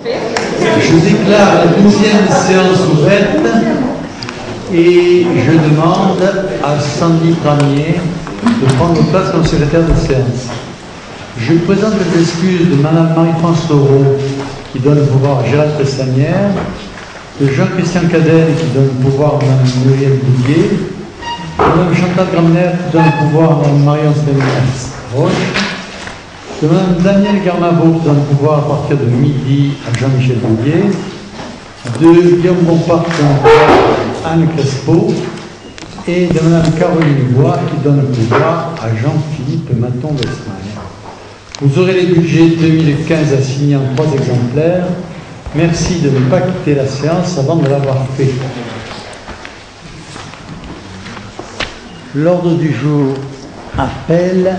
Je déclare la 12e séance ouverte et je demande à Sandy Pranier de prendre place comme secrétaire de séance. Je présente les excuses de Mme Marie-France Laureau qui donne le pouvoir à Gérald Tessanière, de Jean-Christian Cadel qui donne le pouvoir à Mme Muriel Bouguier, de Mme Chantal Gramner qui donne le pouvoir à Mme Marion Roche, de Mme Danielle Garnabo qui donne le pouvoir à partir de midi à Jean-Michel Bouguier, de Guillaume Bompard qui donne le pouvoir à Anne Crespo, et de Mme Caroline Bois qui donne le pouvoir à Jean-Philippe Maton-Westmail. Vous aurez les budgets 2015 à signer en 3 exemplaires. Merci de ne pas quitter la séance avant de l'avoir fait. L'ordre du jour appelle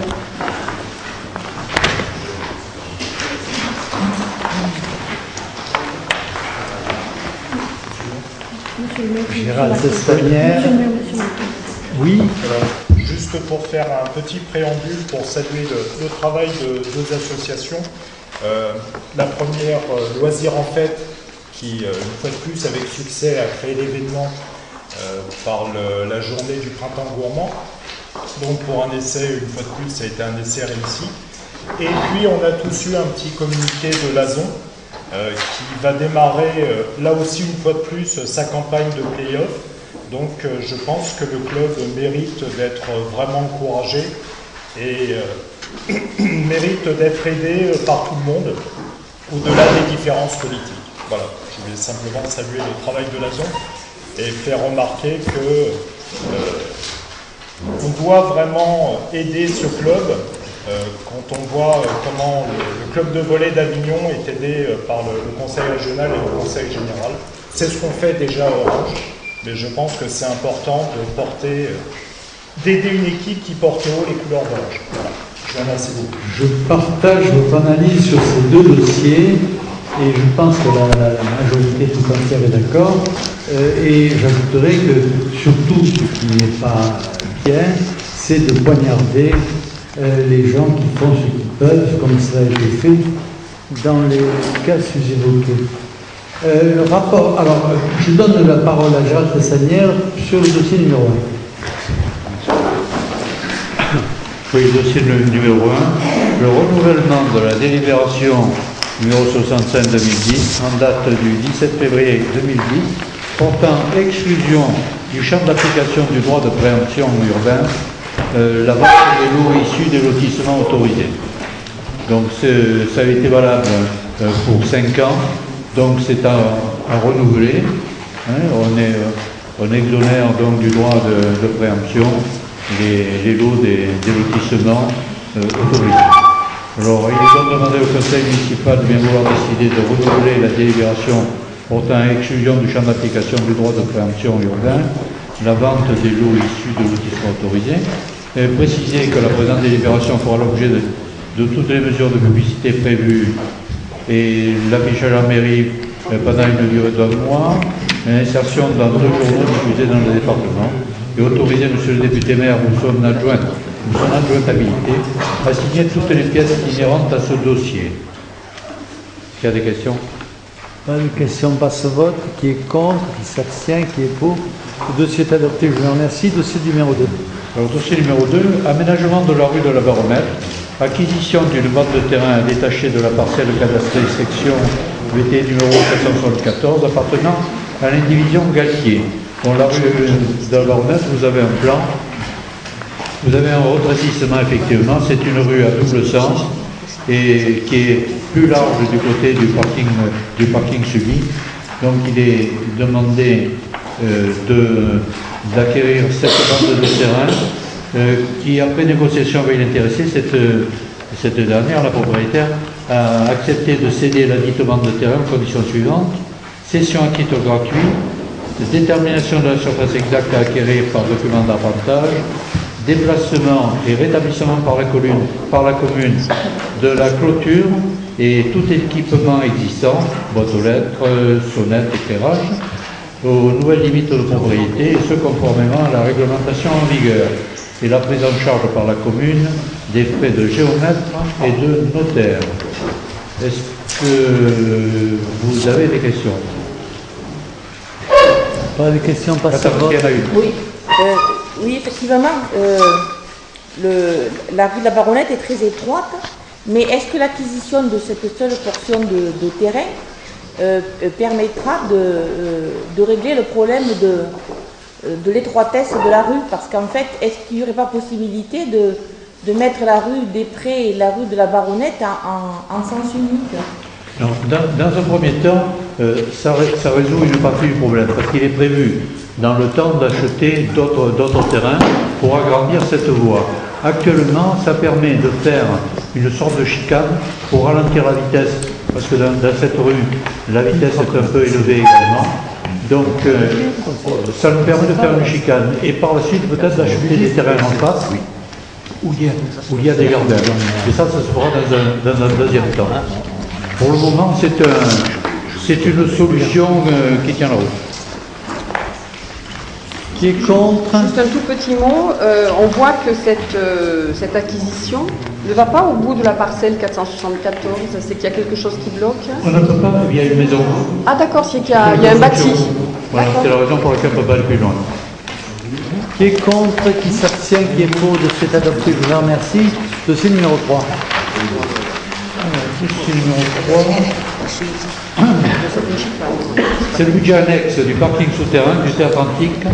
Gérald Tessanière. Oui. Juste pour faire un petit préambule, pour saluer le travail de 2 associations. La première, Loisirs en Fête, qui, une fois de plus, avec succès, a créé l'événement par la journée du printemps gourmand. Donc pour un essai, une fois de plus, ça a été un essai réussi. Et puis on a tous eu un petit communiqué de Lazon qui va démarrer, là aussi une fois de plus, sa campagne de play-off. Donc je pense que le club mérite d'être vraiment encouragé et mérite d'être aidé par tout le monde, au-delà des différences politiques. Voilà, je voulais simplement saluer le travail de Lazon et faire remarquer que on doit vraiment aider ce club quand on voit comment le club de volley d'Avignon est aidé par le conseil régional et le conseil général. C'est ce qu'on fait déjà à Orange. Mais je pense que c'est important d'aider une équipe qui porte haut les couleurs d'Orange. Voilà. Je vous remercie beaucoup. Je partage votre analyse sur ces 2 dossiers et je pense que la majorité tout entière est d'accord. Et j'ajouterai que surtout ce qui n'est pas bien, c'est de poignarder les gens qui font ce qu'ils peuvent, comme cela a été fait dans les cas sus-évoqués. Rapport. Alors, je donne la parole à Gérald Tessanière sur le dossier numéro 1. Oui, dossier numéro 1. Le renouvellement de la délibération numéro 65-2010 en date du 17 février 2010 portant exclusion du champ d'application du droit de préemption urbain la vente des lots issus des lotissements autorisés. Donc, ça a été valable pour 5 ans. Donc c'est à renouveler. On exonère donc du droit de préemption les lots des lotissements autorisés. Alors il est donc demandé au conseil municipal de bien vouloir décider de renouveler la délibération portant exclusion du champ d'application du droit de préemption urbain, la vente des lots issus de lotissements autorisés, et préciser que la présente délibération fera l'objet de toutes les mesures de publicité prévues et l'affichage en mairie pendant une durée d'1 mois, l'insertion dans 2 journaux diffusés dans le département, et autoriser M. le député maire ou son adjoint habilité à signer toutes les pièces inhérentes à ce dossier. Est-ce qu'il y a des questions? Pas de questions, passe au vote. Qui est contre, qui s'abstient, qui est pour? Le dossier est adopté, je vous remercie. Dossier numéro 2. Alors, dossier numéro 2, aménagement de la rue de la Baromètre, acquisition d'une bande de terrain détachée de la parcelle cadastrée section VT numéro 474 appartenant à l'indivision Gallier. Dans la rue de la Baromètre, vous avez un plan, vous avez un redressissement effectivement, c'est une rue à double sens et qui est plus large du côté du parking subi. Donc il est demandé d'acquérir cette bande de terrain qui, après négociation avec l'intéressé, cette dernière, la propriétaire, a accepté de céder la dite bande de terrain aux conditions suivantes: cession à titre gratuit, détermination de la surface exacte à acquérir par document d'appartage, déplacement et rétablissement par la commune de la clôture et tout équipement existant, boîte aux lettres, sonnette, éclairage, aux nouvelles limites de propriété, et ce conformément à la réglementation en vigueur, et la prise en charge par la commune des frais de géomètre et de notaire. Est-ce vous avez des questions? Pas de questions, pas ça. Oui, oui, effectivement, la rue de la Baronnette est très étroite, mais est-ce que l'acquisition de cette seule portion de terrain permettra de régler le problème de l'étroitesse de la rue? Parce qu'en fait, est-ce qu'il n'y aurait pas possibilité de mettre la rue des Prés et la rue de la Baronnette en sens unique? Non, dans un premier temps, ça résout une partie du problème, parce qu'il est prévu dans le temps d'acheter d'autres terrains pour agrandir cette voie. Actuellement, ça permet de faire une sorte de chicane pour ralentir la vitesse, parce que dans cette rue, la vitesse est un peu élevée également. Donc, ça nous permet de faire une chicane, et par la suite, peut-être d'acheter des terrains en face, où il y a des jardins. Et ça se fera dans un deuxième temps. Pour le moment, c'est une solution qui tient la route. Qui est contre? Juste un tout petit mot, on voit que cette acquisition ne va pas au bout de la parcelle 474, c'est qu'il y a quelque chose qui bloque. On ne peut pas, il y a une maison. Ah d'accord, c'est qu'il y a un bâti. Voilà, c'est la raison pour laquelle on ne peut pas aller plus loin. Qui est contre, qui s'abstient, qui est pour de cet adopté? Je vous remercie. Dossier numéro 3. Dossier numéro 3. C'est le budget annexe du parking souterrain du Théâtre Antique,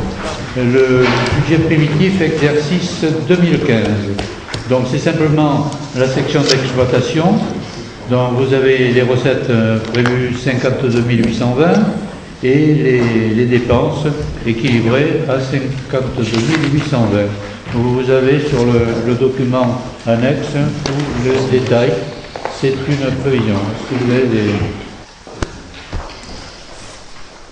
le budget primitif exercice 2015. Donc c'est simplement la section d'exploitation. Donc vous avez les recettes prévues 52 820 et les dépenses équilibrées à 52 820. Vous avez sur le document annexe tout le détail. C'est une prévision. Si vous avez des...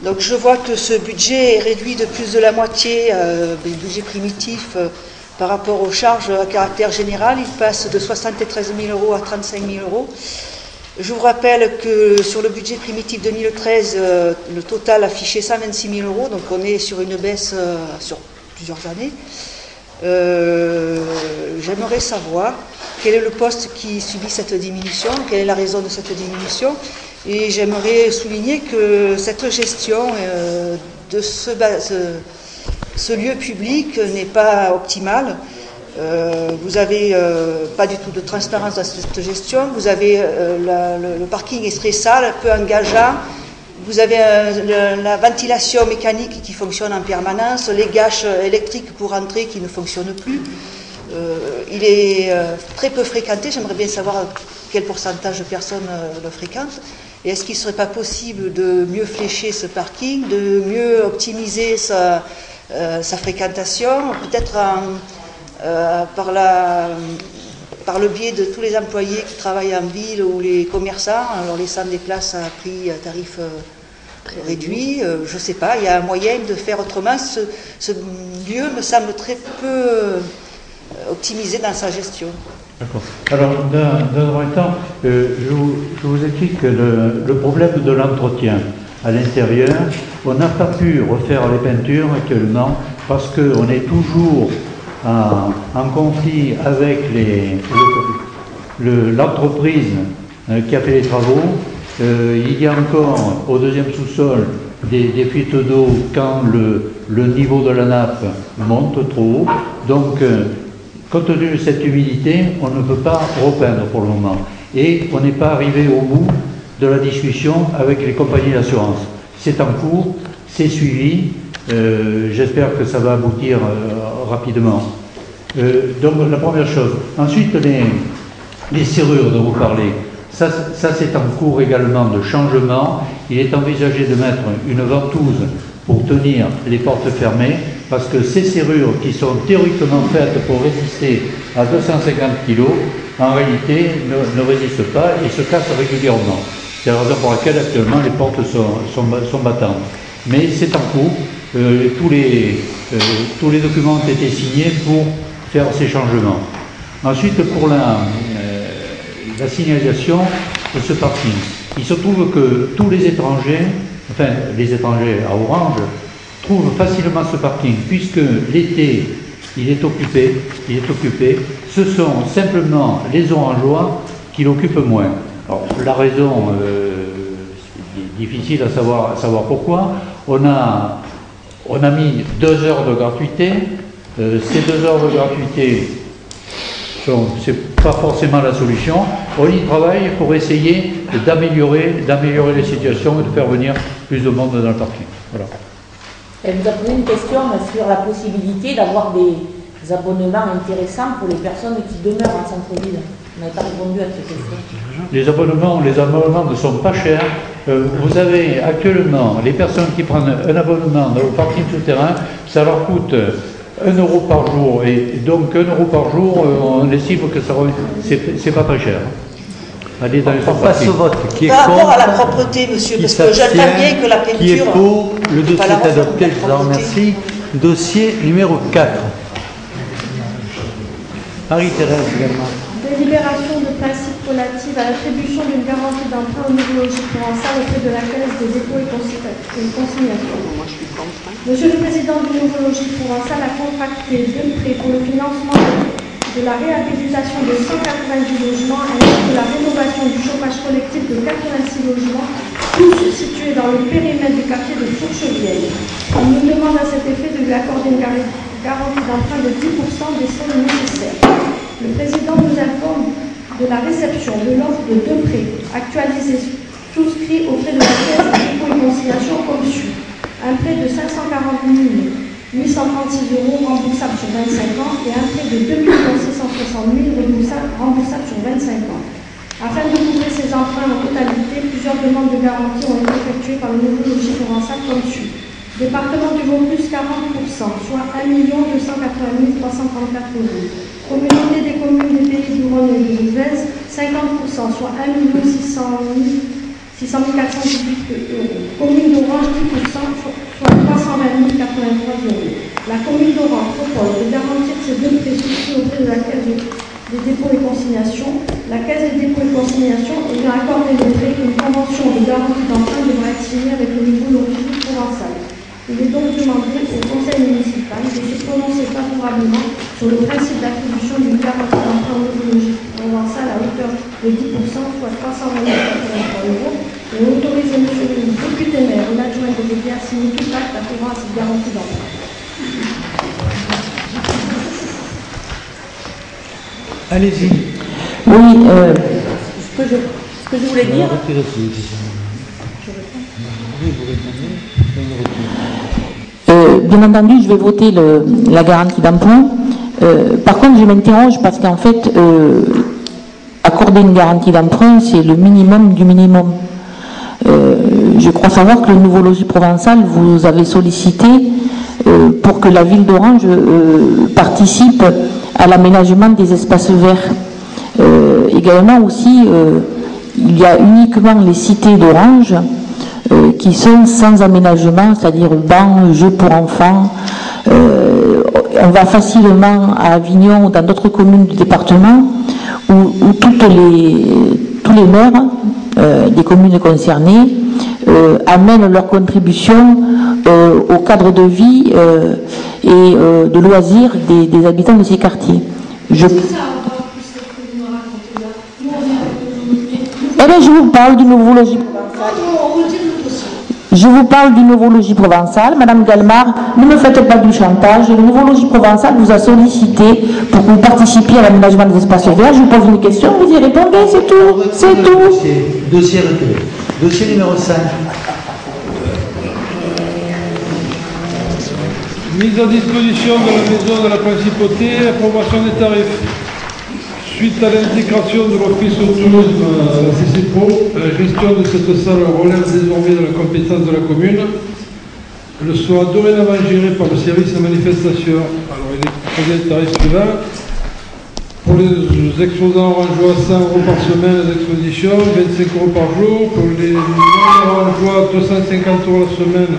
Donc je vois que ce budget est réduit de plus de la moitié, le budget primitif, par rapport aux charges à caractère général. Il passe de 73 000 euros à 35 000 euros. Je vous rappelle que sur le budget primitif 2013, le total affichait 126 000 euros, donc on est sur une baisse sur plusieurs années. J'aimerais savoir quel est le poste qui subit cette diminution, quelle est la raison de cette diminution. Et j'aimerais souligner que cette gestion de ce lieu public n'est pas optimale. Vous n'avez pas du tout de transparence dans cette gestion. Vous avez le parking est très sale, peu engageant. Vous avez la ventilation mécanique qui fonctionne en permanence, les gâches électriques pour entrer qui ne fonctionnent plus. Il est très peu fréquenté. J'aimerais bien savoir quel pourcentage de personnes le fréquentent. Et est-ce qu'il ne serait pas possible de mieux flécher ce parking, de mieux optimiser sa fréquentation, peut-être par le biais de tous les employés qui travaillent en ville ou les commerçants, en leur laissant des places à prix, à tarif réduit, je ne sais pas, il y a un moyen de faire autrement. Ce lieu me semble très peu optimisé dans sa gestion. D'accord. Alors, dans un temps, je vous explique que le problème de l'entretien à l'intérieur, on n'a pas pu refaire les peintures actuellement parce qu'on est toujours en conflit avec l'entreprise qui a fait les travaux. Il y a encore au deuxième sous-sol des fuites d'eau quand le niveau de la nappe monte trop haut. Donc, compte tenu de cette humidité, on ne peut pas repeindre pour le moment. Et on n'est pas arrivé au bout de la discussion avec les compagnies d'assurance. C'est en cours, c'est suivi. J'espère que ça va aboutir rapidement. Donc la première chose. Ensuite, les serrures dont vous parlez. Ça c'est en cours également de changement. Il est envisagé de mettre une ventouse pour tenir les portes fermées, parce que ces serrures qui sont théoriquement faites pour résister à 250 kg, en réalité ne résistent pas et se cassent régulièrement. C'est la raison pour laquelle actuellement les portes sont battantes. Mais c'est en cours. Tous les documents ont été signés pour faire ces changements. Ensuite, pour la signalisation de ce parking, il se trouve que tous les étrangers, enfin les étrangers à Orange, trouvent facilement ce parking, puisque l'été, il est occupé. Ce sont simplement les Orangeois qui l'occupent moins. Alors, la raison, c'est difficile à savoir pourquoi. On a mis 2 heures de gratuité. Ces 2 heures de gratuité, c'est pas forcément la solution. On y travaille pour essayer d'améliorer les situations et de faire venir plus de monde dans le parking. Voilà. Elle vous a posé une question sur la possibilité d'avoir des abonnements intéressants pour les personnes qui demeurent en centre-ville. Vous n'avez pas répondu à cette question. Les abonnements ne sont pas chers. Vous avez actuellement les personnes qui prennent un abonnement au parking souterrain, ça leur coûte 1 euro par jour. Et donc 1 euro par jour, on estime que c'est pas très cher. Allez dans les on passe au vote. Qui est Par rapport contre, à la propreté, monsieur, qui parce que j'attends bien que la peinture... Qui est pour? Le dossier pas la est adopté, refaire, je vous la en propreté. remercie. Dossier numéro 4. Marie-Thérèse également. Délibération de principe relative à l'attribution d'une garantie d'emprunt au niveau logique provençal auprès de la Caisse des dépôts et consignations. Monsieur le Président du Nouveau Logis Provençal a contracté 2 prêts pour le financement de la réhabilitation de 190 logements ainsi que la rénovation du chauffage collectif de 86 logements, tous situés dans le périmètre du quartier de Fourchevieille. On nous demande à cet effet de lui accorder une garantie d'emprunt de 10% des sommes nécessaires. Le Président nous informe de la réception de l'offre de 2 prêts actualisés souscrits auprès de la Caisse des dépôts et consignations comme suit. Un prêt de 540 836 euros remboursable sur 25 ans et un prêt de 2 660 000 remboursable sur 25 ans. Afin de couvrir ces emprunts en totalité, plusieurs demandes de garantie ont été effectuées par le Nouveau Logis Provençal comme suit. Département du Vaucluse 40%, soit 1 280 334 euros. Communauté des communes des Pays du Rhône et de l'Ouvèze, 50%, soit 1 600 418 euros. Commune d'Orange, 10%, soit 320 083 euros. La commune d'Orange propose de garantir ces 2 prêts souscrits auprès de la Caisse des dépôts et consignations. La Caisse des dépôts et consignations ayant accordé le prêt, une convention de garantie d'emprunt devra être signée avec le Nouveau Logis Provençal. Il est donc demandé au Conseil municipal de se prononcer favorablement sur le principe d'attribution d'une garantie d'emprunt au Nouveau Logis Provençal à hauteur de 10%, soit 323 euros, et autoriser M. le député maire ou l'adjoint de l'EPA à signer tout acte afférent à cette garantie d'emprunt. Allez-y. Oui, ce que je voulais dire... bien entendu, je vais voter la garantie d'emprunt. Par contre, je m'interroge parce qu'en fait, accorder une garantie d'emprunt, c'est le minimum du minimum. Je crois savoir que le Nouveau Logis Provençal, vous avez sollicité pour que la ville d'Orange participe à l'aménagement des espaces verts. Également aussi, il y a uniquement les cités d'Orange qui sont sans aménagement, c'est-à-dire bancs, jeux pour enfants. On va facilement à Avignon ou dans d'autres communes du département où tous les maires des communes concernées amènent leur contribution au cadre de vie et de loisirs des habitants de ces quartiers. Je vous parle du Nouveau Logis Provençal. Je vous parle du Nouveau Logis Provençal. Madame Galmard, ne me faites pas du chantage. Le Nouveau Logis Provençal vous a sollicité pour que vous participiez à l'aménagement des espaces verts. Je vous pose une question, vous y répondez, c'est tout. C'est tout. Dossier reculé. Dossier numéro 5. Mise à disposition de la maison de la principauté, approbation des tarifs. Suite à l'intégration de l'Office au tourisme à la CCPO, la gestion de cette salle relève désormais de la compétence de la commune. Elle sera dorénavant gérée par le service de manifestation. Alors, il est proposé le tarif suivant. Pour les exposants orangeois, 100 euros par semaine d'exposition, 25 euros par jour. Pour les non-orangeois, 250 euros la semaine,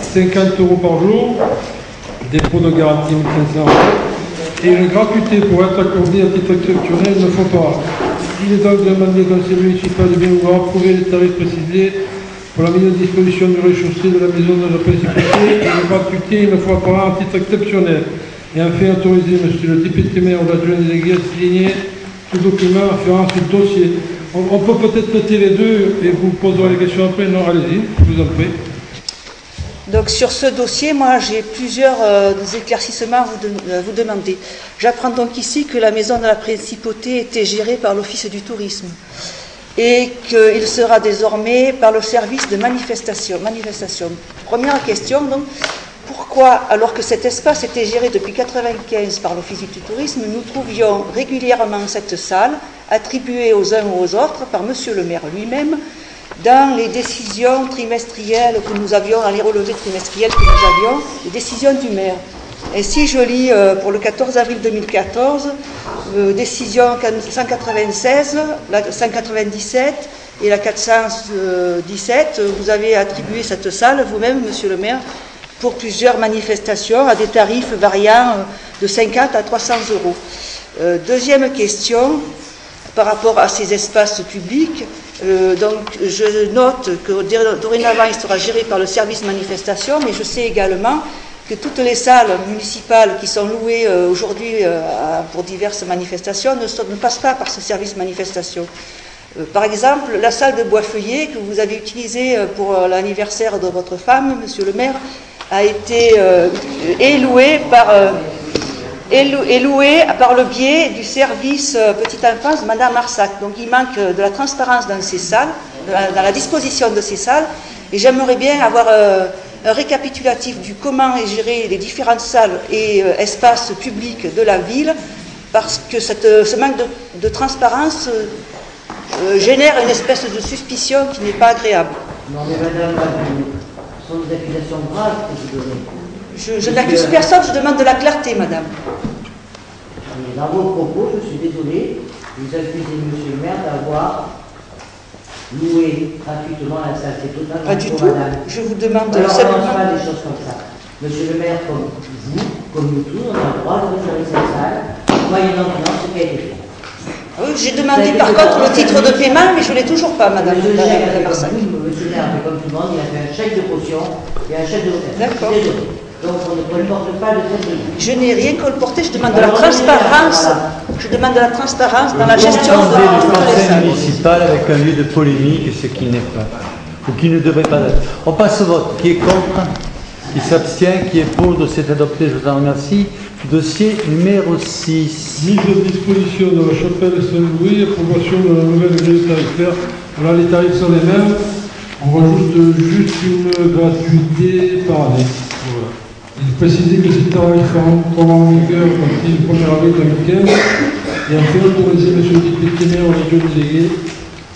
50 euros par jour. Dépôt de garantie, 1500 euros. Et une gratuité pour être accordée à titre exceptionnel ne faut pas. Il est donc demandé au Conseil municipal de bien vouloir approuver les tarifs précisés pour la mise à disposition du rez-de-chaussée de la maison de la principauté et une gratuité une fois par an à titre exceptionnel. Et enfin autoriser M. le député maire ou l'adjoint délégué à signer tout document afférent à ce dossier. On peut peut-être noter les deux et vous poserez les questions après. Non, allez-y, je vous en prie. Donc sur ce dossier, moi j'ai plusieurs éclaircissements à vous demander. J'apprends donc ici que la maison de la Principauté était gérée par l'Office du tourisme et qu'il sera désormais par le service de manifestation. Première question donc, pourquoi, alors que cet espace était géré depuis 1995 par l'Office du tourisme, nous trouvions régulièrement cette salle attribuée aux uns ou aux autres par Monsieur le maire lui-même dans les décisions trimestrielles que nous avions, dans les relevés trimestriels que nous avions, les décisions du maire. Ainsi, je lis pour le 14 avril 2014, décision 196, la 197 et la 417, vous avez attribué cette salle, vous-même, Monsieur le maire, pour plusieurs manifestations à des tarifs variant de 50 à 300 euros. Deuxième question, par rapport à ces espaces publics, donc je note que dorénavant il sera géré par le service manifestation, mais je sais également que toutes les salles municipales qui sont louées aujourd'hui pour diverses manifestations ne passent pas par ce service manifestation. Par exemple, la salle de Boisfeuillet que vous avez utilisée pour l'anniversaire de votre femme, Monsieur le maire, a été louée par le biais du service petite enfance Madame Marsac. Donc il manque de la transparence dans ces salles, dans la disposition de ces salles, et j'aimerais bien avoir un récapitulatif du comment est géré les différentes salles et espaces publics de la ville, parce que ce manque de transparence génère une espèce de suspicion qui n'est pas agréable. Non mais madame, ce sont des accusations graves que vous donnez. Je n'accuse personne, je demande de la clarté, madame. Dans vos propos, je suis désolé, vous accusez monsieur le maire d'avoir loué gratuitement la salle. C'est totalement pas du tout, madame. Je vous demande simplement pas des choses comme ça. Monsieur le maire, comme vous, comme nous tous, on a le droit de réserver cette salle, moyennant ce qui a été fait. Oui, j'ai demandé par contre le titre de paiement, mais je ne l'ai toujours pas, madame. Monsieur le maire, comme tout le monde, il a fait un chèque de caution et un chèque de hôtel. D'accord. Donc on ne colporte pas de cette. Je n'ai rien colporté, je demande de la transparence. Je demande de la transparence dans la gestion de le conseil municipal avec un lieu de polémique, ce qui n'est pas, ou qui ne devrait pas être. On passe au vote. Qui est contre? Qui s'abstient? Qui est pour? Le dossier est adopté, je vous en remercie. Dossier numéro 6. Mise à disposition de la chapelle Saint-Louis, approbation de la nouvelle grille tarifaire. Voilà, les tarifs sont les mêmes. On rajoute juste une gratuité par année. Voilà. Il faut préciser que ces tarifs entreront en vigueur à partir du 1er avril 2015 et enfin autoriser M. le député maire au région délégué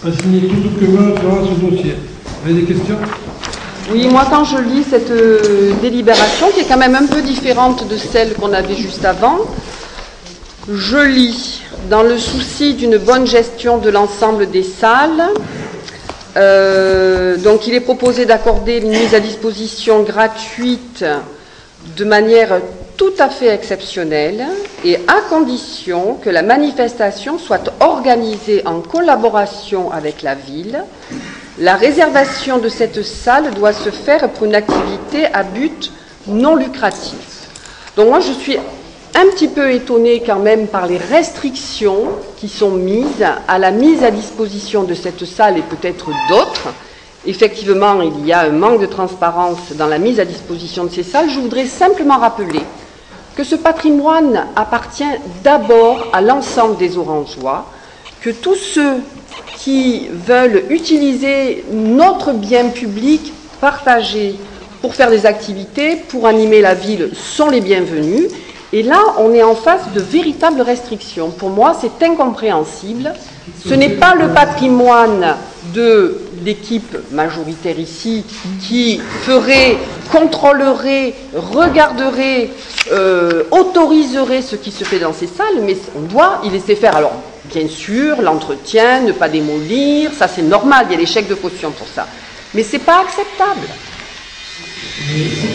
à signer tout document référant à ce dossier. Vous avez des questions? Oui, moi quand je lis cette délibération, qui est quand même un peu différente de celle qu'on avait juste avant, je lis, dans le souci d'une bonne gestion de l'ensemble des salles, donc il est proposé d'accorder une mise à disposition gratuite de manière tout à fait exceptionnelle et à condition que la manifestation soit organisée en collaboration avec la ville. La réservation de cette salle doit se faire pour une activité à but non lucratif. Donc moi je suis un petit peu étonnée quand même par les restrictions qui sont mises à la mise à disposition de cette salle et peut-être d'autres. Effectivement, il y a un manque de transparence dans la mise à disposition de ces salles. Je voudrais simplement rappeler que ce patrimoine appartient d'abord à l'ensemble des Orangeois, que tous ceux qui veulent utiliser notre bien public partagé pour faire des activités, pour animer la ville, sont les bienvenus. Et là, on est en face de véritables restrictions. Pour moi, c'est incompréhensible. Ce n'est pas le patrimoine de l'équipe majoritaire ici qui ferait, contrôlerait, regarderait, autoriserait ce qui se fait dans ces salles, mais on doit y laisser faire. Alors, bien sûr, l'entretien, ne pas démolir, ça c'est normal, il y a les chèques de caution pour ça. Mais ce n'est pas acceptable.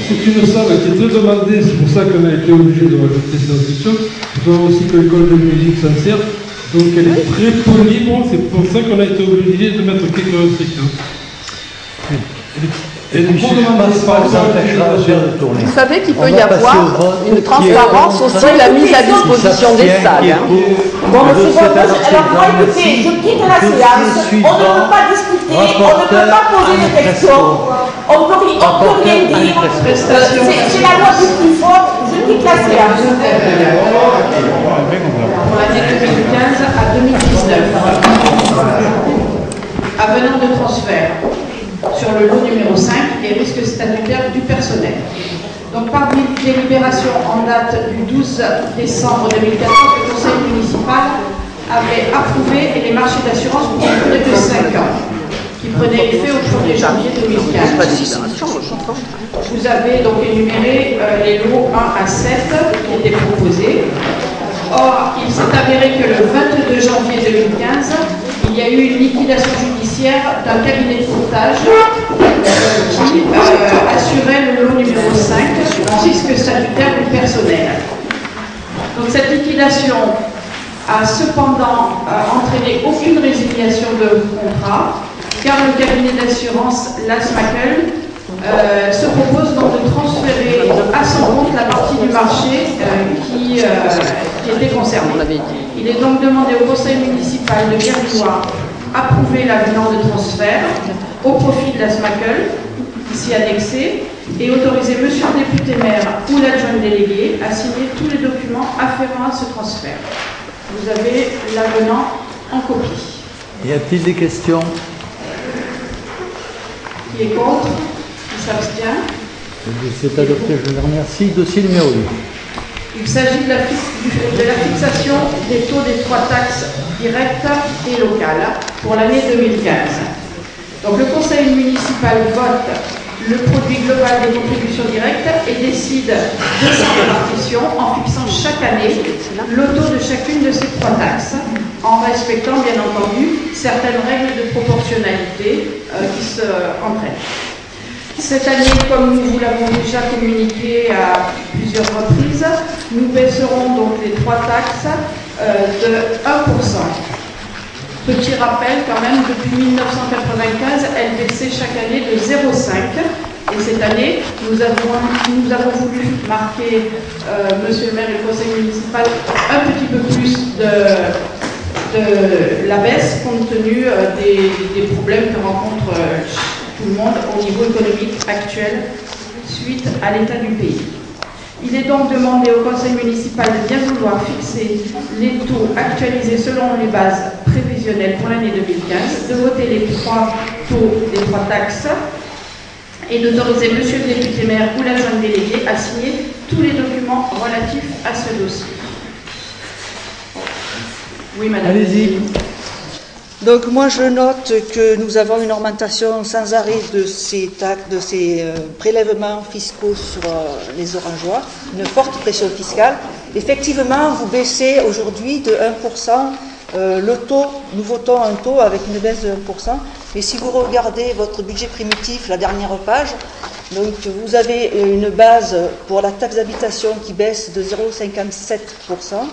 C'est une salle qui est très demandée, c'est pour ça qu'on a été obligé de rajouter cette restriction. Nous avons aussi que l'école de musique s'en sert, donc elle est très peu libre, c'est pour ça qu'on a été obligé de mettre quelques restrictions. Et puis, je ne pense pas que ça empêchera de tourner. Vous savez qu'il peut y avoir une transparence aussi la mise à disposition des salles. Bon, monsieur Bourges, alors moi, écoutez, je quitte la séance. On ne peut pas discuter, on ne peut pas poser des questions. On ne peut rien dire. C'est la loi du plus fort. Je quitte la séance. Pour l'année 2015 à 2019. Avenant de transfert sur le lot numéro 5 et risque statutaire du personnel. Donc, par délibération en date du 12 décembre 2014, le Conseil municipal avait approuvé les marchés d'assurance pour une durée de 5 ans, qui prenaient effet au 1er janvier 2015. Vous avez donc énuméré les lots 1 à 7 qui étaient proposés. Or, il s'est avéré que le 22 janvier 2015, il y a eu une liquidation judiciaire d'un cabinet de courtage qui assurait le lot numéro 5 en risque statutaire du personnel. Donc cette liquidation a cependant entraîné aucune résiliation de contrat, car le cabinet d'assurance Lasmakel se propose donc de transférer à son compte la partie du marché qui était concernée. Il est donc demandé au conseil municipal de bien vouloir approuver l'avenant de transfert au profit de Lasmakel, ici annexé, et autoriser monsieur le député maire ou l'adjoint délégué à signer tous les documents afférents à ce transfert. Vous avez l'avenant en copie. Y a-t-il des questions? Qui est contre? Qui s'abstient? C'est adopté, je vous remercie. Dossier numéro 8. Il s'agit de la fixation des taux des 3 taxes directes et locales pour l'année 2015. Donc le conseil municipal vote le produit global des contributions directes et décide de sa répartition en fixant chaque année le taux de chacune de ces 3 taxes, en respectant bien entendu certaines règles de proportionnalité qui se entraînent. Cette année, comme nous vous l'avons déjà communiqué à plusieurs reprises, nous baisserons donc les 3 taxes de 1%. Petit rappel quand même, depuis 1995, elles baissaient chaque année de 0,5. Et cette année, nous avons voulu marquer, monsieur le maire et le conseil municipal, un petit peu plus de la baisse compte tenu des problèmes que rencontre tout le monde au niveau économique actuel suite à l'état du pays. Il est donc demandé au conseil municipal de bien vouloir fixer les taux actualisés selon les bases prévisionnelles pour l'année 2015, de voter les 3 taux des 3 taxes et d'autoriser monsieur le député maire ou l'adjoint délégué à signer tous les documents relatifs à ce dossier. Oui, madame. Allez-y. Donc moi je note que nous avons une augmentation sans arrêt de ces prélèvements fiscaux sur les Orangeois, une forte pression fiscale. Effectivement, vous baissez aujourd'hui de 1% le taux, nous votons un taux avec une baisse de 1%, mais si vous regardez votre budget primitif, la dernière page, donc vous avez une base pour la taxe d'habitation qui baisse de 0,57%.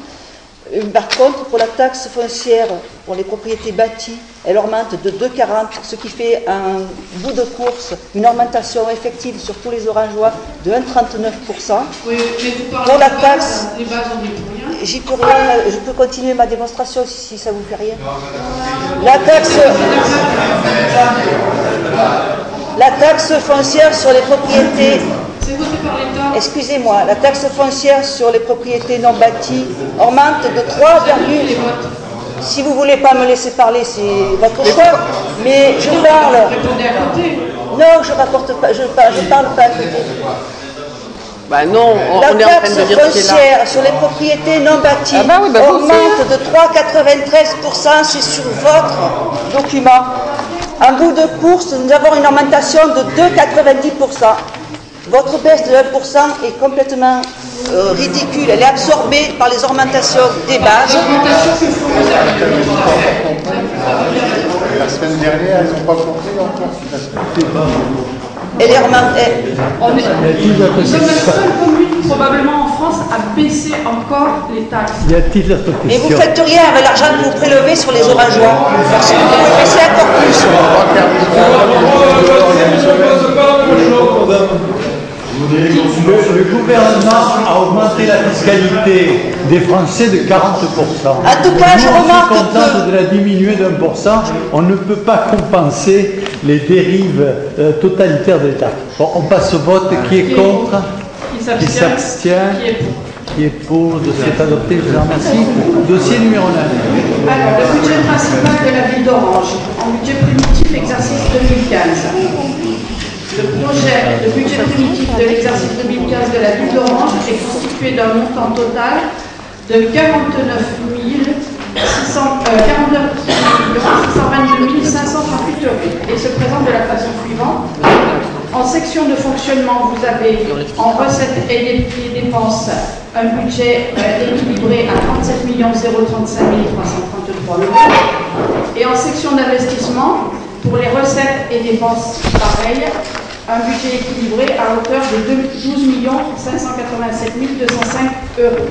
Par contre, pour la taxe foncière, pour les propriétés bâties, elle augmente de 2,40, ce qui fait un bout de course, une augmentation effective sur tous les Orangeois de 1,39%. Oui, mais vous parlez pour la taxe, des bases, on n'y peut rien. J'y peux rien, je peux continuer ma démonstration si ça vous fait rien. La taxe foncière sur les propriétés. C'est voté par l'État. Excusez-moi, la taxe foncière sur les propriétés non bâties augmente de 3, si vous ne voulez pas me laisser parler, c'est votre choix, mais je parle. Répondez à côté. Non, je rapporte pas, je parle pas à côté. Ben non, on est en train de dire la taxe foncière sur les propriétés non bâties augmente de 3,93%, c'est sur votre document. En bout de course, nous avons une augmentation de 2,90%. Votre baisse de 1% est complètement ridicule. Elle est absorbée par les augmentations des bases. La semaine dernière, elles n'ont pas compté encore. Elle est augmentée. Nous sommes la seule commune probablement en France à baisser encore les taxes. Y a-t-il d'autres questions? Mais vous ne faites rien avec l'argent que vous prélevez sur les Orangeois. Parce que vous pouvez baisser encore plus. a augmenté la fiscalité des Français de 40%. En tout cas, je remarque on se contente de la diminuer d'1%. On ne peut pas compenser les dérives totalitaires de l'État. Bon, on passe au vote. Qui est contre? Qui s'abstient? Qui est pour? Dossier est adopté, je vous remercie. Dossier numéro 9. Alors, le budget principal de la ville d'Orange, en budget primitif, exercice 2015. Le budget primitif de l'exercice 2015 de la ville d'Orange est constitué d'un montant total de 49 622 538 euros et se présente de la façon suivante. En section de fonctionnement, vous avez en recettes et dépenses un budget équilibré à 37 035 333 euros. Et en section d'investissement, pour les recettes et dépenses pareilles, un budget équilibré à hauteur de 12 587 205 euros.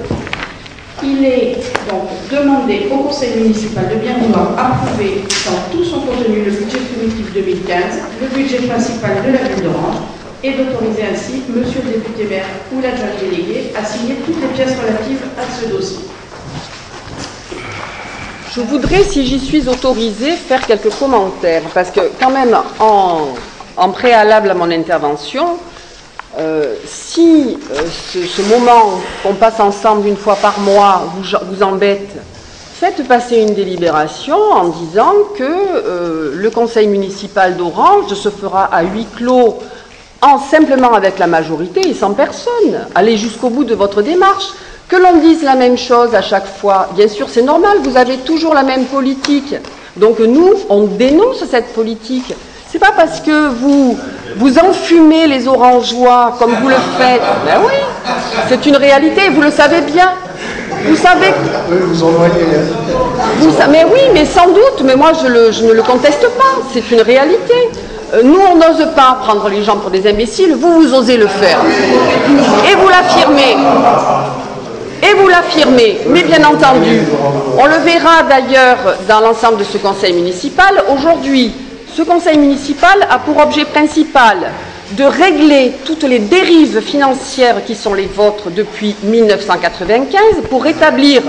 Il est donc demandé au Conseil municipal de bien vouloir approuver dans tout son contenu le budget primitif 2015, le budget principal de la ville d'Orange, et d'autoriser ainsi Monsieur le député maire ou l'adjoint délégué à signer toutes les pièces relatives à ce dossier. Je voudrais, si j'y suis autorisée, faire quelques commentaires, parce que quand même, en préalable à mon intervention, si ce moment qu'on passe ensemble une fois par mois vous embête, faites passer une délibération en disant que le conseil municipal d'Orange se fera à huis clos simplement avec la majorité et sans personne. Allez jusqu'au bout de votre démarche. Que l'on dise la même chose à chaque fois, bien sûr c'est normal, vous avez toujours la même politique. Donc nous, on dénonce cette politique. C'est pas parce que vous enfumez les orangeois comme vous le faites. Ben oui, c'est une réalité, vous le savez bien. Vous savez. Vous en voyez. Mais oui, mais sans doute, mais moi je ne le conteste pas, c'est une réalité. Nous, on n'ose pas prendre les gens pour des imbéciles, vous osez le faire. Et vous l'affirmez. Et vous l'affirmez, mais bien entendu, on le verra d'ailleurs dans l'ensemble de ce conseil municipal. Aujourd'hui, ce conseil municipal a pour objet principal de régler toutes les dérives financières qui sont les vôtres depuis 1995 pour rétablir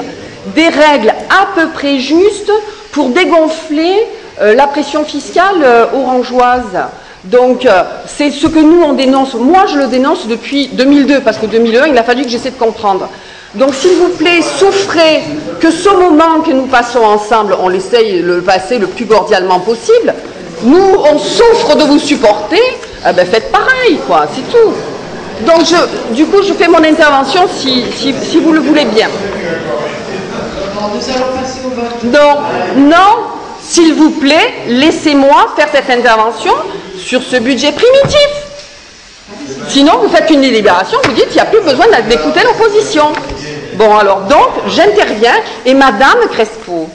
des règles à peu près justes pour dégonfler la pression fiscale orangeoise. Donc, c'est ce que nous, on dénonce. Moi, je le dénonce depuis 2002, parce que 2001, il a fallu que j'essaie de comprendre. Donc, s'il vous plaît, souffrez que ce moment que nous passons ensemble, on essaye de le passer le plus cordialement possible. Nous, on souffre de vous supporter, eh ben faites pareil, quoi, c'est tout. Donc, du coup, je fais mon intervention si vous le voulez bien. Nous allons passer au vote. Non, s'il vous plaît, laissez-moi faire cette intervention sur ce budget primitif. Sinon, vous faites une délibération, vous dites qu'il n'y a plus besoin d'écouter l'opposition. Bon, alors, donc, j'interviens, et Madame Crespo,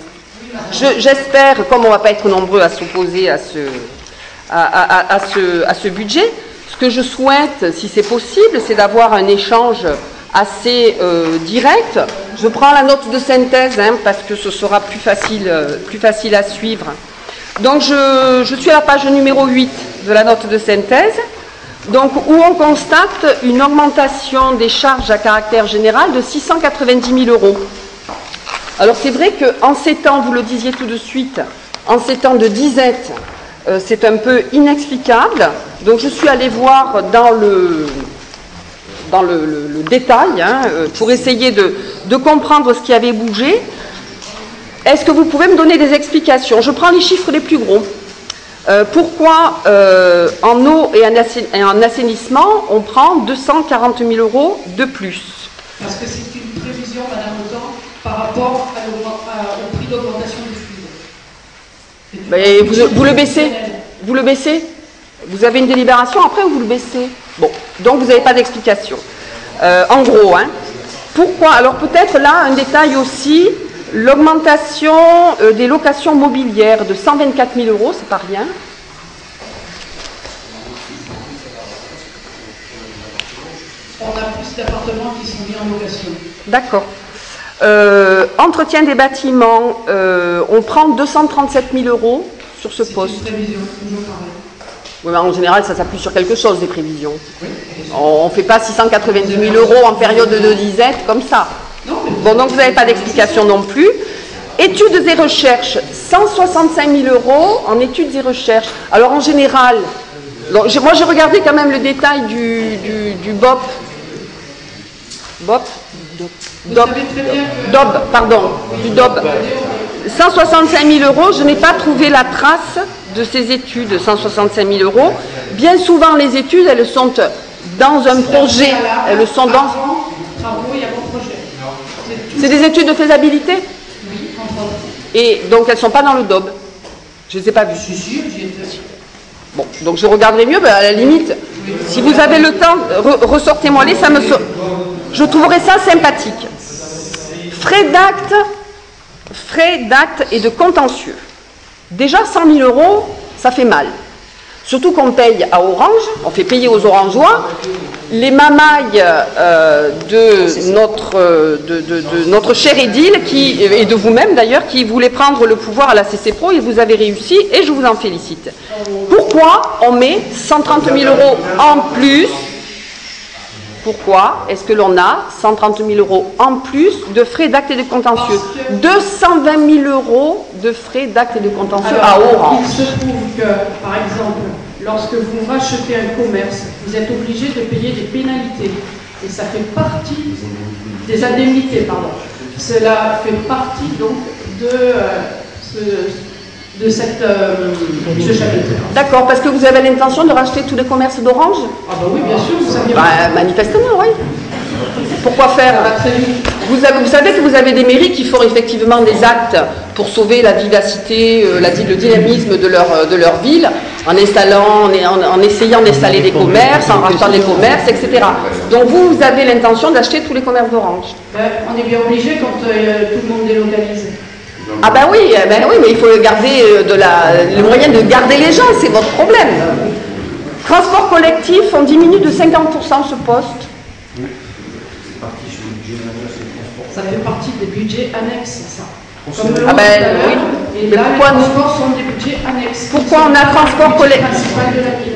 j'espère, comme on ne va pas être nombreux à s'opposer à ce budget, ce que je souhaite, si c'est possible, c'est d'avoir un échange assez direct. Je prends la note de synthèse, parce que ce sera plus facile à suivre. Donc, je suis à la page numéro 8 de la note de synthèse, donc, où on constate une augmentation des charges à caractère général de 690 000 euros. Alors c'est vrai qu'en ces temps, vous le disiez tout de suite, en ces temps de disette, c'est un peu inexplicable. Donc je suis allée voir dans le détail pour essayer de comprendre ce qui avait bougé. Est-ce que vous pouvez me donner des explications? Je prends les chiffres les plus gros. Pourquoi en eau et en assainissement, on prend 240 000 euros de plus? Parce que c'est une prévision, Madame Autant, par rapport au prix d'augmentation du fluide. Mais vous le baissez? Vous le baissez? Vous avez une délibération après ou vous le baissez? Bon, donc vous n'avez pas d'explication. En gros, pourquoi? Alors peut-être là, un détail aussi, l'augmentation des locations mobilières de 124 000 euros, c'est pas rien. On a plus d'appartements qui sont mis en location. D'accord. Entretien des bâtiments, on prend 237 000 euros sur ce poste. C'est une prévision, toujours pareil. Oui, mais en général, ça s'appuie sur quelque chose, des prévisions. On ne fait pas 690 000 € en période de disette comme ça. Bon, donc vous n'avez pas d'explication non plus. Études et recherches, 165 000 € en études et recherches. Alors en général, moi j'ai regardé quand même le détail du BOP. Du DOB. 165 000 €, je n'ai pas trouvé la trace de ces études, 165 000 €. Bien souvent, les études, elles sont dans un projet. Elles sont dans... C'est des études de faisabilité? Et donc, elles ne sont pas dans le DOB. Je ne les ai pas vues. Bon, donc je regarderai mieux, à la limite, si vous avez le temps, ressortez-moi-les, je trouverais ça sympathique. Frais d'acte et de contentieux. Déjà 100 000 €, ça fait mal. Surtout qu'on paye à Orange, on fait payer aux Orangeois les mamailles de notre cher édile, et de vous-même d'ailleurs, qui voulait prendre le pouvoir à la CCPRO, et vous avez réussi, et je vous en félicite. Pourquoi on met 130 000 € en plus? Pourquoi est-ce que l'on a 130 000 € en plus de frais d'acte et de contentieux? 220 000 € de frais d'acte et de contentieux à Orange. Il se trouve que, par exemple, lorsque vous rachetez un commerce, vous êtes obligé de payer des pénalités. Et ça fait partie des indemnités, pardon. Cela fait partie donc de ce chapitre. D'accord, parce que vous avez l'intention de racheter tous les commerces d'Orange? Ah bah oui, bien sûr, vous saviez. Manifestement, oui. Pourquoi faire? Vous savez que vous avez des mairies qui font effectivement des actes pour sauver la vivacité, le dynamisme de leur ville, en essayant d'installer des commerces, en rachetant des commerces, etc. Donc vous avez l'intention d'acheter tous les commerces d'Orange? On est bien obligé quand tout le monde délocalise. Ah ben oui, mais il faut garder les moyens de garder les gens, c'est votre problème. Transport collectif, on diminue de 50% ce poste. Ça fait partie des budgets annexes, ça. Oui. Mais pourquoi sont des budgets annexes. Pourquoi on a transport collectif?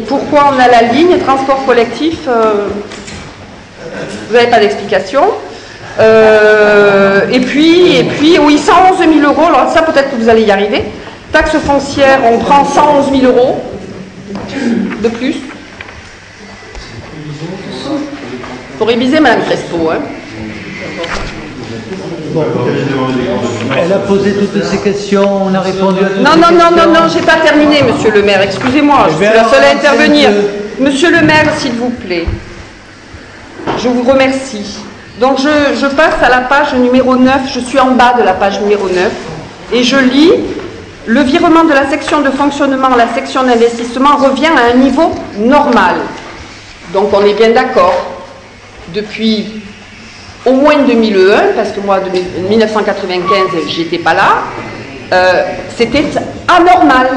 Pourquoi on a la ligne transport collectif? Vous n'avez pas d'explication. Et puis, oui, 111 000 €, alors ça peut-être que vous allez y arriver. Taxe foncière, on prend 111 000 € de plus. Il faut réviser, Mme Crespo. Hein. Bon. Elle a posé toutes ces questions, on a répondu à toutes ces questions. Non, j'ai pas terminé, monsieur le maire, excusez-moi, je suis la seule à intervenir. Monsieur le maire, s'il vous plaît, je vous remercie. Donc je passe à la page numéro 9, je suis en bas de la page numéro 9, et je lis: le virement de la section de fonctionnement à la section d'investissement revient à un niveau normal. Donc on est bien d'accord, depuis au moins 2001, parce que moi, de 1995, j'étais pas là, c'était anormal.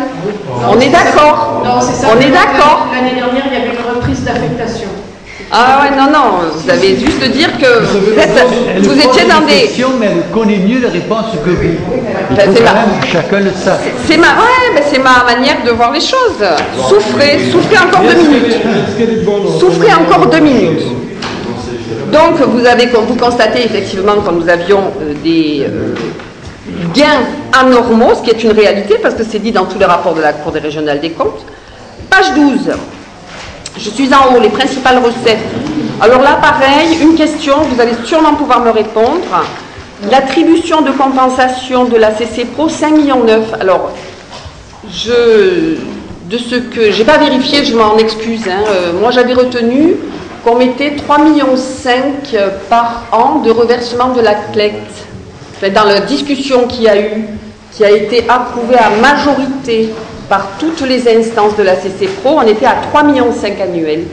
On est d'accord. Non, c'est ça. On est d'accord. L'année dernière, il y avait une reprise d'affectation. Ah ouais, non, vous avez juste dire que vous étiez dans des... Mais elle connaît mieux les réponses que vous. Il faut quand même que chacun le sache. C'est ma manière de voir les choses. Souffrez encore 2 minutes. Souffrez encore 2 minutes. Donc, vous constatez effectivement quand nous avions des gains anormaux, ce qui est une réalité, parce que c'est dit dans tous les rapports de la Cour des régionales des comptes. Page 12. Je suis en haut, les principales recettes. Alors là, pareil, une question, vous allez sûrement pouvoir me répondre. L'attribution de compensation de la CCPRO, 5,9 millions. Alors, de ce que... Je n'ai pas vérifié, je m'en excuse. Moi, j'avais retenu qu'on mettait 3,5 millions par an de reversement de la CLECT. Dans la discussion qu'il y a eu, qui a été approuvée à majorité par toutes les instances de la CCPRO, on était à 3,5 millions annuels.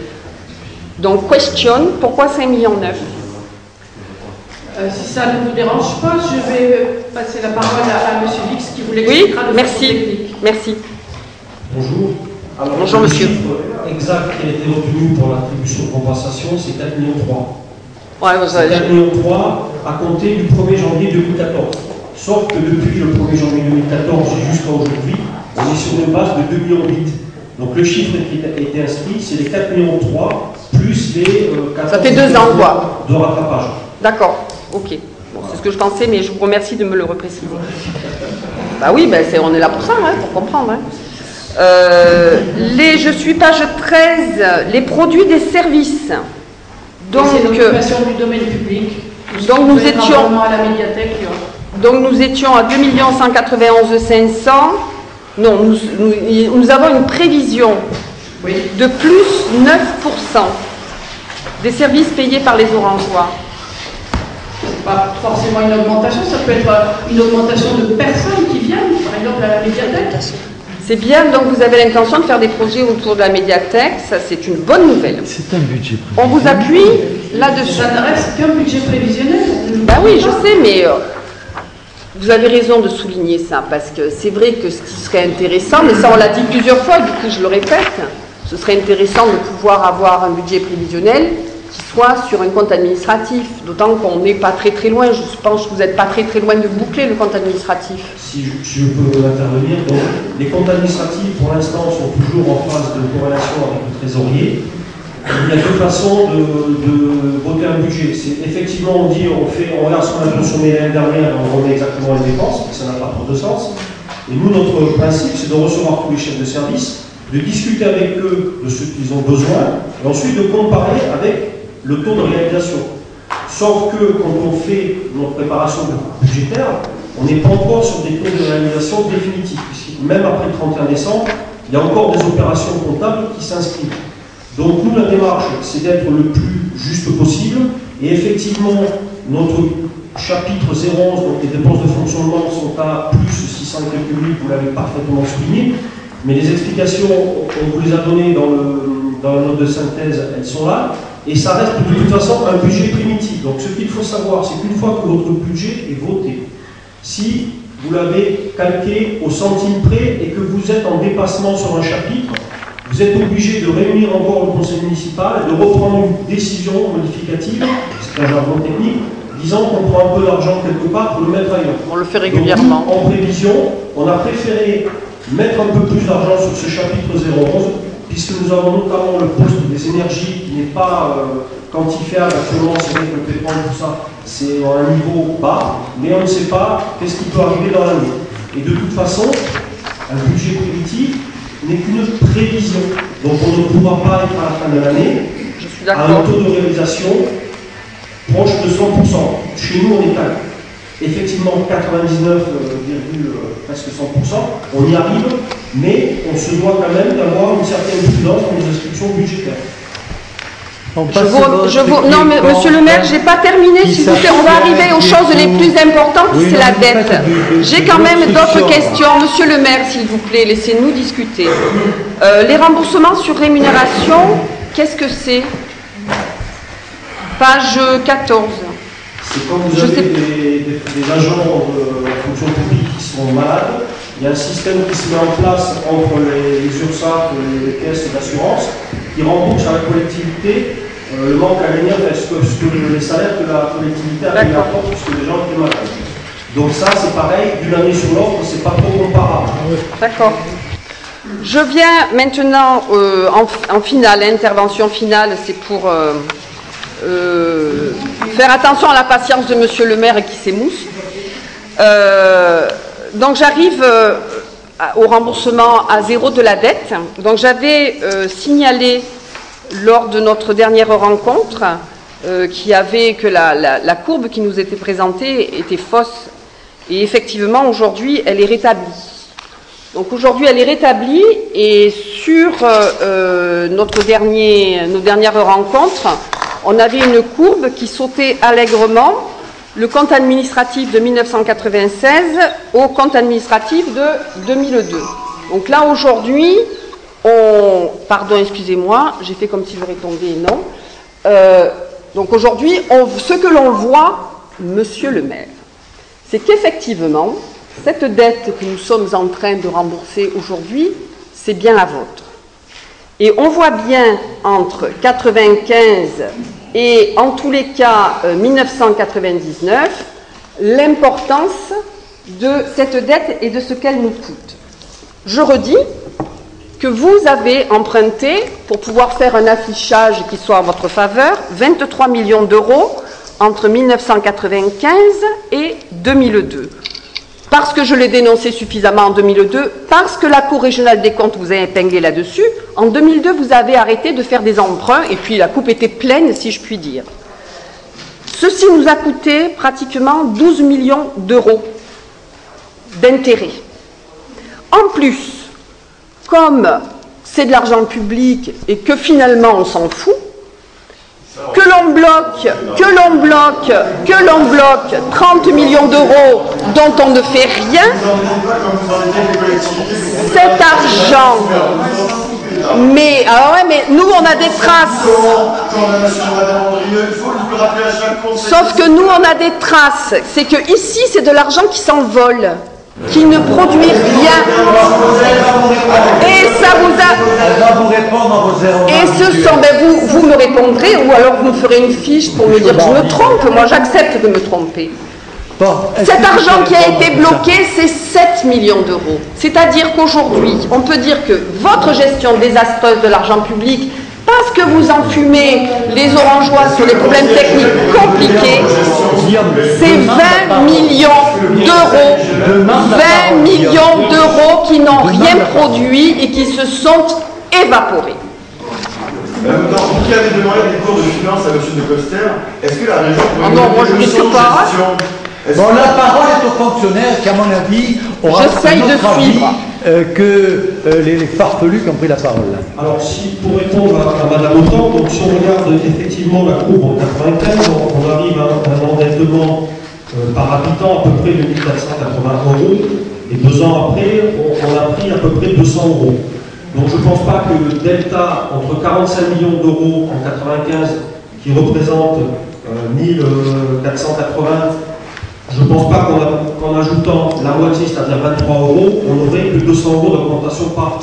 Donc, question, pourquoi 5,9 millions? Si ça ne vous dérange pas, je vais passer la parole à M. Vix qui vous l'expliquera de façon technique. Merci. Bonjour. Alors, bonjour, monsieur. Le chiffre exact qui a été retenu pour l'attribution de compensation, c'est 4,3 millions. Ouais, c'est 4,3 millions à compter du 1er janvier 2014. Sauf que depuis le 1er janvier 2014 jusqu'à aujourd'hui, on est sur une base de 2,8 millions. Donc le chiffre qui a été inscrit, c'est les 4,3 millions plus les 14 Ça fait 2 ans, quoi. De rattrapage. D'accord, ok. Bon, c'est ce que je pensais, mais je vous remercie de me le repréciser. Bah oui, on est là pour ça, hein, pour comprendre. Hein. Je suis page 13, les produits des services. Donc, c'est l'occupation du domaine public. Donc nous étions à la médiathèque. Donc nous étions à 2 191 500. Non, nous avons une prévision de plus 9% des services payés par les Orangeois. C'est pas forcément une augmentation, ça peut être une augmentation de personnes qui viennent, par exemple à la médiathèque. C'est bien, donc vous avez l'intention de faire des projets autour de la médiathèque, ça c'est une bonne nouvelle. C'est un budget prévisionnel. On vous appuie là-dessus. Ça ne reste qu'un budget prévisionnel. Ben oui, je sais, mais vous avez raison de souligner ça, parce que c'est vrai que ce qui serait intéressant, mais ça on l'a dit plusieurs fois, du coup je le répète, ce serait intéressant de pouvoir avoir un budget prévisionnel qui soit sur un compte administratif, d'autant qu'on n'est pas très très loin, je pense que vous n'êtes pas très très loin de boucler le compte administratif. Si je peux intervenir, donc les comptes administratifs pour l'instant sont toujours en phase de corrélation avec le trésorier. Il y a deux façons de voter un budget. C'est effectivement, on dit, on regarde ce qu'on a consommé l'année dernière et on remet exactement les dépenses, mais ça n'a pas trop de sens. Et nous, notre principe, c'est de recevoir tous les chefs de service, de discuter avec eux de ce qu'ils ont besoin, et ensuite de comparer avec le taux de réalisation. Sauf que quand on fait notre préparation budgétaire, on n'est pas encore sur des taux de réalisation définitifs, puisque même après le 31 décembre, il y a encore des opérations comptables qui s'inscrivent. Donc nous, la démarche, c'est d'être le plus juste possible, et effectivement, notre chapitre 011, donc les dépenses de fonctionnement, sont à plus 600 quelques mille, vous l'avez parfaitement souligné, mais les explications, on vous les a données dans la note de synthèse, elles sont là, et ça reste de toute façon un budget primitif. Donc ce qu'il faut savoir, c'est qu'une fois que votre budget est voté, si vous l'avez calqué au centime près et que vous êtes en dépassement sur un chapitre, vous êtes obligé de réunir encore le conseil municipal et de reprendre une décision modificative, c'est un jargon technique, disant qu'on prend un peu d'argent quelque part pour le mettre ailleurs. On le fait régulièrement. Donc, en prévision, on a préféré mettre un peu plus d'argent sur ce chapitre 011, puisque nous avons notamment le poste des énergies qui n'est pas quantifiable actuellement, c'est vrai que le pétrole, tout ça, c'est à un niveau bas, mais on ne sait pas qu'est-ce qui peut arriver dans l'année. Et de toute façon, un budget prédictif n'est qu'une prévision. Donc on ne pourra pas être à la fin de l'année à un taux de réalisation proche de 100%. Chez nous, on est à effectivement 99, presque 100%. On y arrive, mais on se doit quand même d'avoir une certaine prudence dans les inscriptions budgétaires. Non, mais monsieur le maire, je n'ai pas terminé, s'il vous plaît. On va arriver aux choses les plus importantes, c'est la dette. J'ai quand même d'autres questions. Monsieur le maire, s'il vous plaît, laissez-nous discuter. Les remboursements sur rémunération, qu'est-ce que c'est? Page 14. C'est quand vous avez des agents en fonction publique qui sont malades, il y a un système qui se met en place entre les URSSAF et les caisses d'assurance qui remboursent à la collectivité le manque à gagner, ce que les salaires que la collectivité a payé à porte puisque les gens étaient malades. Donc ça, c'est pareil, d'une année sur l'autre, c'est pas trop comparable. D'accord. Je viens maintenant en finale, intervention finale, c'est pour faire attention à la patience de monsieur le maire qui s'émousse. Donc j'arrive au remboursement à zéro de la dette. Donc j'avais signalé lors de notre dernière rencontre que la courbe qui nous était présentée était fausse. Et effectivement, aujourd'hui, elle est rétablie. Donc aujourd'hui, elle est rétablie et sur nos dernières rencontres, on avait une courbe qui sautait allègrement le compte administratif de 1996 au compte administratif de 2002. Donc là, aujourd'hui, pardon, excusez-moi, j'ai fait comme si je répondais non. Donc aujourd'hui, ce que l'on voit, monsieur le maire, c'est qu'effectivement, cette dette que nous sommes en train de rembourser aujourd'hui, c'est bien la vôtre. Et on voit bien entre 1995 et en tous les cas 1999, l'importance de cette dette et de ce qu'elle nous coûte. Je redis, que vous avez emprunté pour pouvoir faire un affichage qui soit en votre faveur, 23 millions d'euros entre 1995 et 2002. Parce que je l'ai dénoncé suffisamment en 2002, parce que la Cour régionale des comptes vous a épinglé là-dessus, en 2002, vous avez arrêté de faire des emprunts et puis la coupe était pleine, si je puis dire. Ceci nous a coûté pratiquement 12 millions d'euros d'intérêts. En plus, comme c'est de l'argent public et que finalement on s'en fout, que l'on bloque 30 millions d'euros dont on ne fait rien, cet argent, mais nous on a des traces, sauf que nous on a des traces, c'est que ici c'est de l'argent qui s'envole, qui ne produit rien. Et ça vous a... Et ce sont... vous me répondrez, ou alors vous me ferez une fiche pour me dire que je me trompe. Moi, j'accepte de me tromper. Cet argent qui a été bloqué, c'est 7 millions d'euros. C'est-à-dire qu'aujourd'hui, on peut dire que votre gestion désastreuse de l'argent public, parce que vous enfumez les orangeois sur les problèmes techniques compliqués, c'est 20 millions d'euros. 20 millions d'euros qui n'ont rien produit et qui se sont évaporés. Vous qui avez demandé des cours de finance à M. de Coster, est-ce que la région... non, moi je ne risque pas. Bon, la parole est au fonctionnaire qui, à mon avis, aura j'essaye de suivre que les farfelus qui ont pris la parole. Alors, pour répondre à Mme Autant, donc si on regarde effectivement la courbe en 95, on arrive à un endettement par habitant à peu près de 1 480 €, et 2 ans après, on a pris à peu près 200 €. Donc je ne pense pas que le delta entre 45 millions d'euros en 95, qui représente 1480, je ne pense pas qu'en ajoutant la moitié, c'est-à-dire 23 €, on aurait plus de 200 € d'augmentation par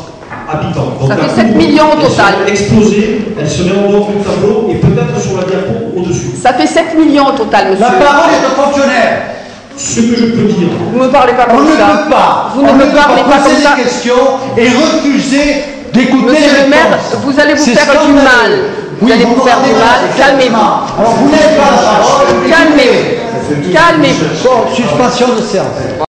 habitant. Donc ça fait 7 millions au total. Explosée, elle serait en dehors du tableau et peut-être sur la diapo au-dessus. Ça fait 7 millions au total, monsieur. La parole est au fonctionnaire. Ce que je peux dire. Vous ne me parlez pas comme ça. On ne peut pas. Vous ne me parlez pas comme ça. Des questions et refuser d'écouter les réponses. Monsieur le maire, vous allez vous faire du mal. Vous allez vous faire du mal. Calmez-vous. Alors vous n'avez pas la parole. Calmez-vous. Calmez-vous. Suspension de séance.